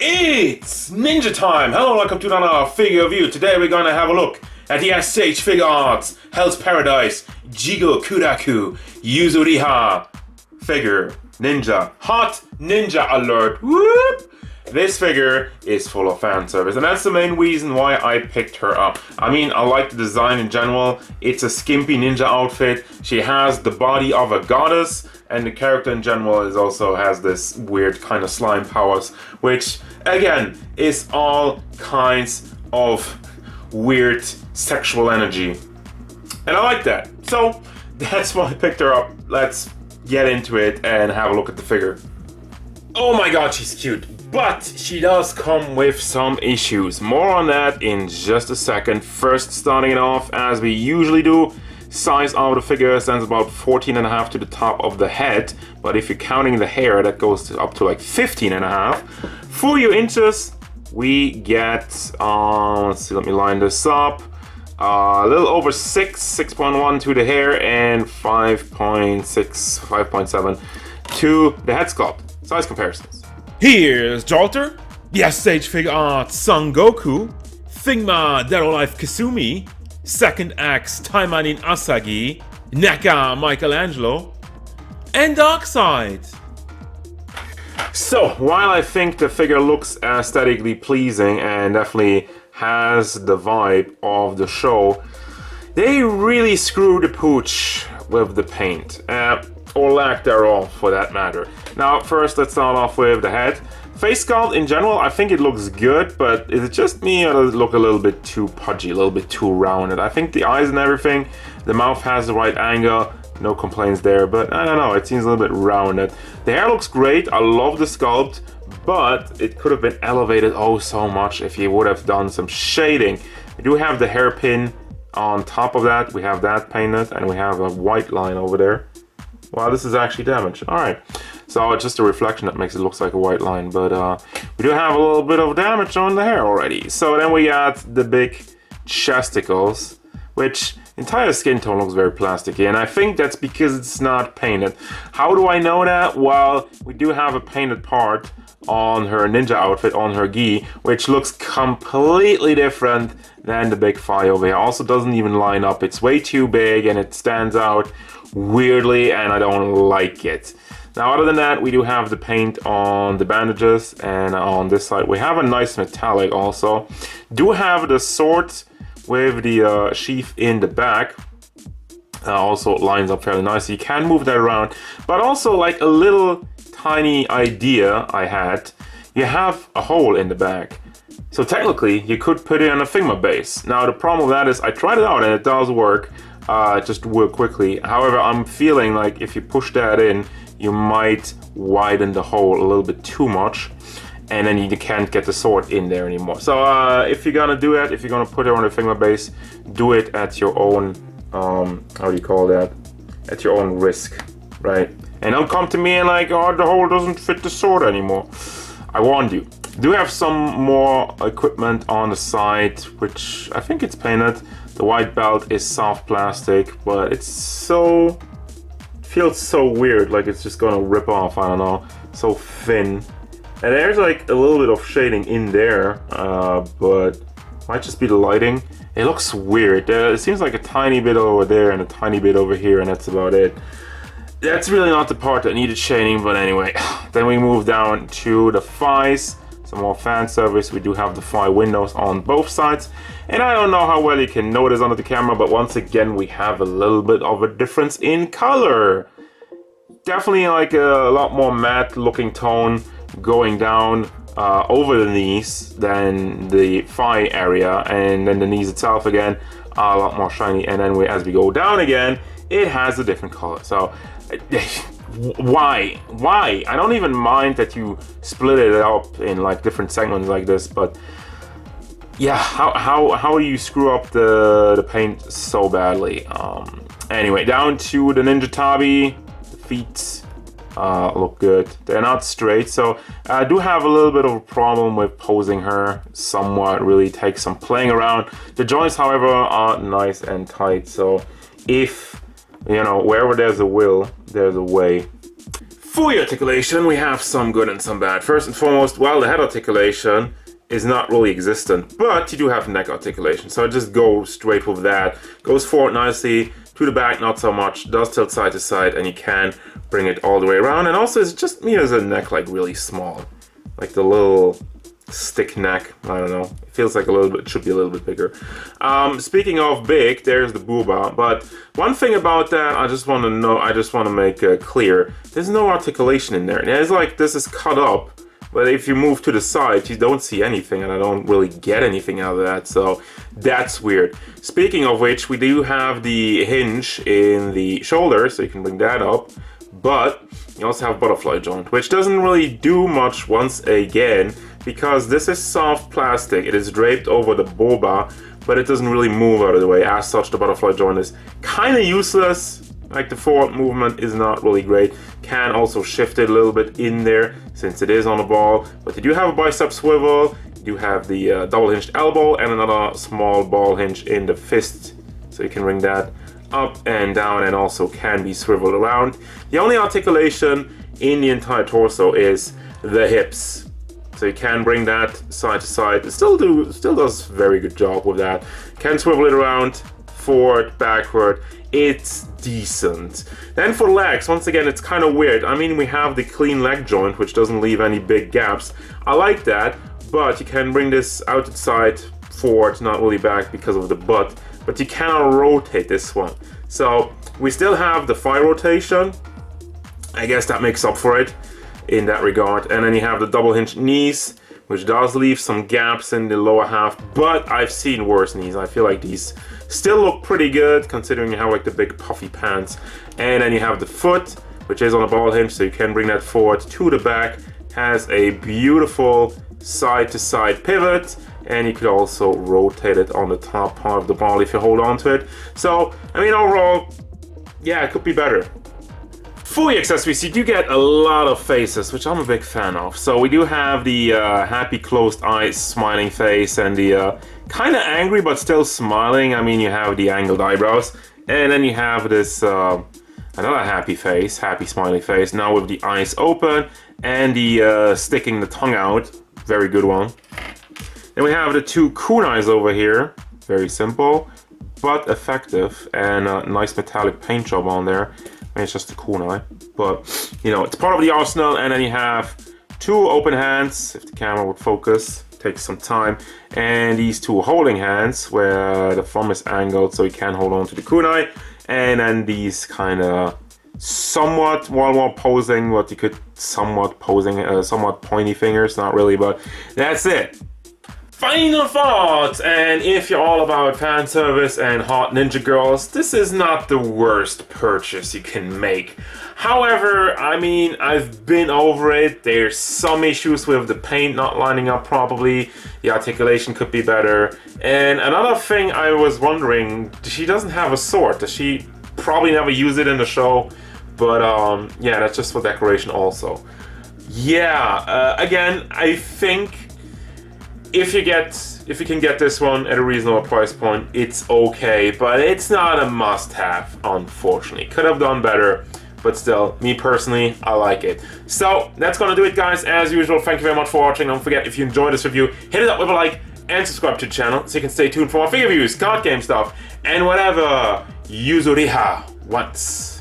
It's ninja time! Hello, welcome to another figure review. Today we're going to have a look at the s.h.figuarts Hell's Paradise Jigokuraku Yuzuriha figure ninja. Hot ninja alert! Whoop! This figure is full of fan service, and that's the main reason why I picked her up. I mean, I like the design in general. It's a skimpy ninja outfit. She has the body of a goddess, and the character in general also has this weird kind of slime powers, which again is all kinds of weird sexual energy, and I like that. So that's why I picked her up. Let's get into it and have a look at the figure. Oh my god, she's cute. But she does come with some issues. More on that in just a second. First, starting it off as we usually do. Size of the figure stands about 14.5 to the top of the head. But if you're counting the hair, that goes up to like 15.5. For your inches, we get, let's see, let me line this up. A little over 6.1 to the hair, and 5.6, 5.7 to the head sculpt. Size comparisons. Here's Jolter, the s.h.figuarts Son Goku, Figma Dead or Life Kasumi, Second Axe Taimanin Asagi, Neka Michelangelo, and Darkseid. So, while I think the figure looks aesthetically pleasing and definitely has the vibe of the show, they really screw the pooch with the paint. Or lack thereof, for that matter. Now, first, let's start off with the head. Face sculpt in general, I think it looks good, but is it just me, or does it look a little bit too pudgy, a little bit too rounded? I think the eyes and everything, the mouth has the right angle, no complaints there, but I don't know, it seems a little bit rounded. The hair looks great, I love the sculpt, but it could have been elevated oh so much if you would have done some shading. We do have the hairpin on top of that, we have that painted, and we have a white line over there. Wow, this is actually damaged. Alright, so it's just a reflection that makes it look like a white line, but we do have a little bit of damage on the hair already. So then we got the big chesticles, which entire skin tone looks very plasticky, and I think that's because it's not painted. How do I know that? Well, we do have a painted part on her ninja outfit, on her gi, which looks completely different than the big thigh over here. Also doesn't even line up. It's way too big and it stands out weirdly, and I don't like it. Now, other than that, we do have the paint on the bandages, and on this side we have a nice metallic also. Do have the sword with the sheath in the back. Also lines up fairly nicely. You can move that around, but also like a little tiny idea I had, you have a hole in the back. So technically you could put it on a Figma base. Now the problem with that is I tried it out and it does work, just real quickly. However, I'm feeling like if you push that in, you might widen the hole a little bit too much, and then you can't get the sword in there anymore. So if you're gonna do that, if you're gonna put it on a Figma base, do it at your own, how do you call that? At your own risk, right? And don't come to me and like, oh, the hole doesn't fit the sword anymore. I warned you. Do have some more equipment on the side, which I think it's painted. The white belt is soft plastic, but it's so, feels so weird, like it's just gonna rip off, I don't know. So thin. And there's like a little bit of shading in there, but might just be the lighting. It looks weird. It seems like a tiny bit over there and a tiny bit over here, and that's about it. That's really not the part that needed shading, but anyway. Then we move down to the thighs. Some more fan service. We do have the thigh windows on both sides. And I don't know how well you can notice under the camera, but once again, we have a little bit of a difference in color. Definitely like a lot more matte looking tone going down over the knees than the thigh area. And then the knees itself again are a lot more shiny. And then as we go down again, it has a different color. So why I don't even mind that you split it up in like different segments like this, but yeah, how do you screw up the paint so badly? Anyway, down to the ninja tabi. The feet look good. They're not straight, so I do have a little bit of a problem with posing her somewhat. Really takes some playing around. The joints, however, are nice and tight, so if you know, wherever there's a will, there's a way. For articulation, we have some good and some bad. First and foremost, well, the head articulation is not really existent, but you do have neck articulation, so I just go straight with that. Goes forward nicely, to the back not so much, does tilt side to side, and you can bring it all the way around. And also, it's just me as a neck like really small, like the little stick neck. I don't know. It feels like a little bit. It should be a little bit bigger. Speaking of big, there's the booba. But one thing about that, I just want to know. I just want to make clear. There's no articulation in there. It's like this is cut up. But if you move to the side, you don't see anything, and I don't really get anything out of that, so that's weird. Speaking of which, we do have the hinge in the shoulder, so you can bring that up, but you also have butterfly joint, which doesn't really do much once again, because this is soft plastic. It is draped over the boba, but it doesn't really move out of the way. As such, the butterfly joint is kind of useless. Like the forward movement is not really great. Can also shift it a little bit in there since it is on a ball. But you do have a bicep swivel. You do have the double hinged elbow and another small ball hinge in the fist. So you can bring that up and down and also can be swiveled around. The only articulation in the entire torso is the hips. So you can bring that side to side. It still does a very good job with that. Can swivel it around, forward, backward. It's decent. Then for legs, once again, it's kind of weird. I mean, we have the clean leg joint, which doesn't leave any big gaps. I like that, but you can bring this out to the side, forward, not really back because of the butt, but you cannot rotate this one. So we still have the thigh rotation. I guess that makes up for it in that regard. And then you have the double hinge knees, which does leave some gaps in the lower half, but I've seen worse knees. I feel like these still look pretty good considering you have like the big puffy pants. And then you have the foot, which is on a ball hinge, so you can bring that forward to the back. Has a beautiful side to side pivot, and you could also rotate it on the top part of the ball if you hold on to it. So, I mean, overall, yeah, it could be better. For the accessories, you do get a lot of faces, which I'm a big fan of. So we do have the happy closed eyes, smiling face, and the kind of angry but still smiling. I mean, you have the angled eyebrows, and then you have this another happy face, happy smiling face, now with the eyes open and the sticking the tongue out. Very good one. Then we have the two kunais over here. Very simple, but effective, and a nice metallic paint job on there. I mean, it's just a kunai, but you know, it's part of the arsenal. And then you have two open hands, if the camera would focus, takes some time, and these two holding hands where the thumb is angled so you can hold on to the kunai, and then these kind of somewhat, while posing, what you could somewhat pointy fingers, not really, but that's it. Final thoughts, and if you're all about fan service and hot ninja girls, this is not the worst purchase you can make. However, I mean, I've been over it. There's some issues with the paint not lining up properly. The articulation could be better. And another thing I was wondering, she doesn't have a sword. Does she probably never use it in the show? But yeah, that's just for decoration also. Yeah, again, I think if you can get this one at a reasonable price point, it's okay, but it's not a must-have, unfortunately. Could have done better, but still, me personally, I like it. So, that's gonna do it, guys. As usual, thank you very much for watching. Don't forget, if you enjoyed this review, hit it up with a like and subscribe to the channel so you can stay tuned for more figure reviews, card game stuff, and whatever Yuzuriha wants.